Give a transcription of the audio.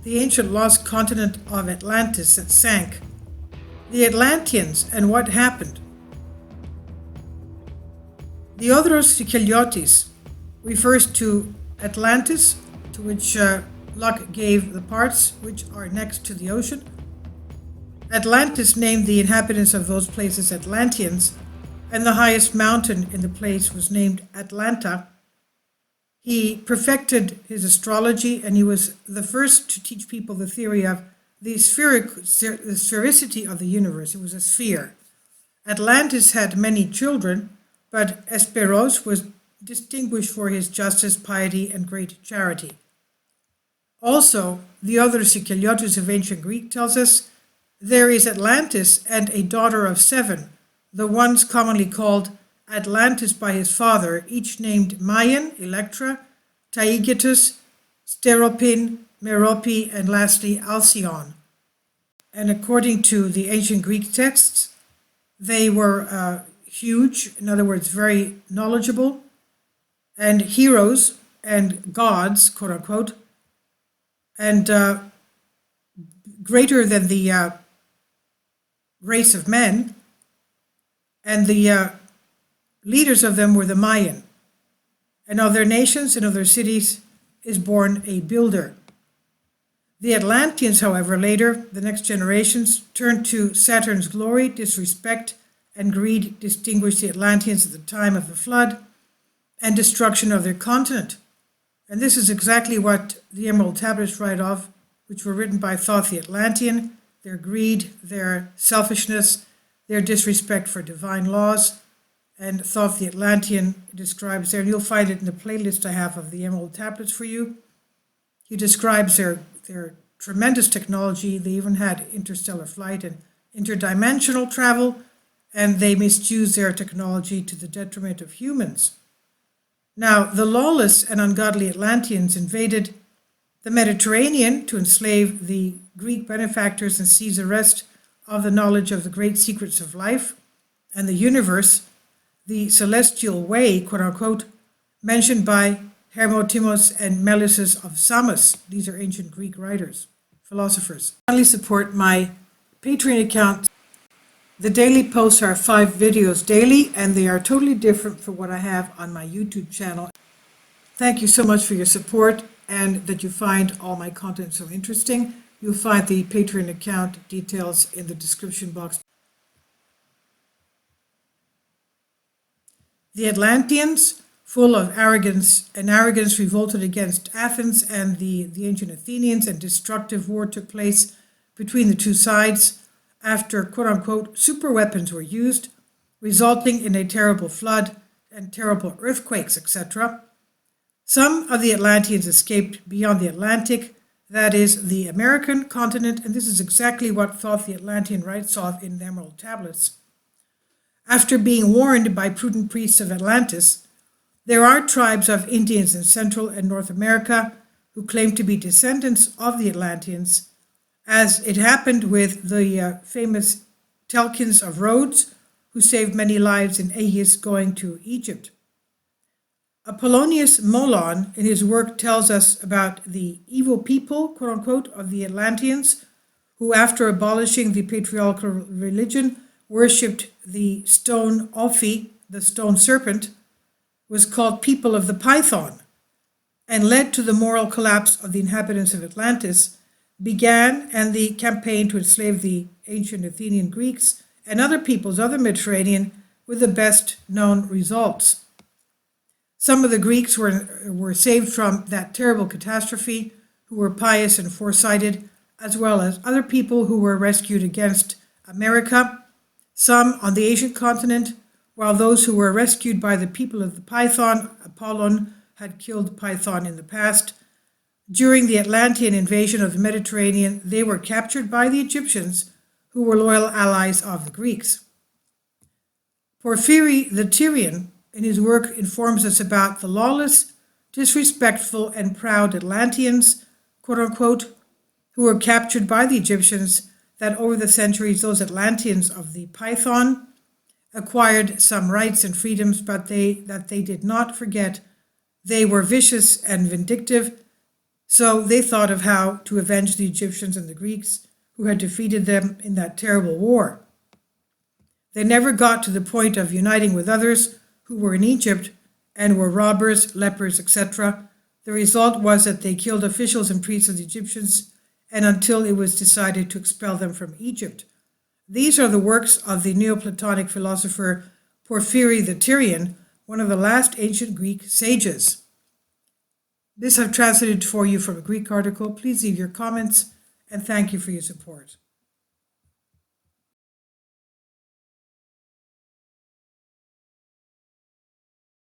the ancient lost continent of Atlantis that sank, the Atlanteans and what happened. The Otros Sikeliotis refers to Atlantis, to which Luck gave the parts which are next to the ocean. Atlantis named the inhabitants of those places Atlanteans, and the highest mountain in the place was named Atlanta. He perfected his astrology, and he was the first to teach people the theory of the sphericity of the universe. It was a sphere. Atlantis had many children, but Hesperos was distinguished for his justice, piety, and great charity. Also, the other Sikeliotis of ancient Greek tells us there is Atlantis and a daughter of 7, the ones commonly called Atlantis by his father, each named Mayan, Electra, Taygetus, Steropin, Merope, and lastly Alcyone. And according to the ancient Greek texts, they were huge, in other words, very knowledgeable, and heroes and gods, quote unquote, and greater than the race of men, and the leaders of them were the Mayan. And of their nations and of their cities is born a builder. The Atlanteans, however, later, the next generations, turned to Saturn's glory, disrespect, and greed distinguished the Atlanteans at the time of the flood and destruction of their continent. And this is exactly what the Emerald Tablets write of, which were written by Thoth the Atlantean, their greed, their selfishness, their disrespect for divine laws. And Thoth the Atlantean describes there, and you'll find it in the playlist I have of the Emerald Tablets for you. He describes their tremendous technology. They even had interstellar flight and interdimensional travel, and they misused their technology to the detriment of humans. Now, the lawless and ungodly Atlanteans invaded the Mediterranean to enslave the Greek benefactors and seize the rest of the knowledge of the great secrets of life and the universe, the celestial way, quote unquote, mentioned by Hermotimos and Melissus of Samos. These are ancient Greek writers, philosophers. Finally, support my Patreon account. The daily posts are 5 videos daily, and they are totally different from what I have on my YouTube channel. Thank you so much for your support and that you find all my content so interesting. You'll find the Patreon account details in the description box. The Atlanteans, full of arrogance, revolted against Athens and the ancient Athenians, and destructive war took place between the two sides after, quote-unquote, super weapons were used, resulting in a terrible flood and terrible earthquakes, etc. Some of the Atlanteans escaped beyond the Atlantic, that is, the American continent, and this is exactly what Thoth the Atlantean writes of in the Emerald Tablets. After being warned by prudent priests of Atlantis, there are tribes of Indians in Central and North America who claim to be descendants of the Atlanteans, as it happened with the famous Telkins of Rhodes, who saved many lives in Aegeus going to Egypt. Apollonius Molon, in his work, tells us about the evil people, quote-unquote, of the Atlanteans, who, after abolishing the patriarchal religion, worshipped the stone Ophi, the stone serpent, was called people of the Python, and led to the moral collapse of the inhabitants of Atlantis, began, and the campaign to enslave the ancient Athenian Greeks and other peoples of the Mediterranean with the best known results. Some of the Greeks were saved from that terrible catastrophe, who were pious and foresighted, as well as other people who were rescued against America, some on the Asian continent, while those who were rescued by the people of the Python, Apollon had killed Python in the past. During the Atlantean invasion of the Mediterranean, they were captured by the Egyptians, who were loyal allies of the Greeks. Porphyry the Tyrian, in his work, informs us about the lawless, disrespectful, and proud Atlanteans, quote-unquote, who were captured by the Egyptians, that over the centuries those Atlanteans of the Python acquired some rights and freedoms, but that they did not forget. They were vicious and vindictive, So they thought of how to avenge the Egyptians and the Greeks who had defeated them in that terrible war. They never got to the point of uniting with others who were in Egypt and were robbers, lepers, etc. The result was that they killed officials and priests of the Egyptians, and until it was decided to expel them from Egypt. These are the works of the Neoplatonic philosopher Porphyry the Tyrian, one of the last ancient Greek sages. This I've translated for you from a Greek article. Please leave your comments, and thank you for your support.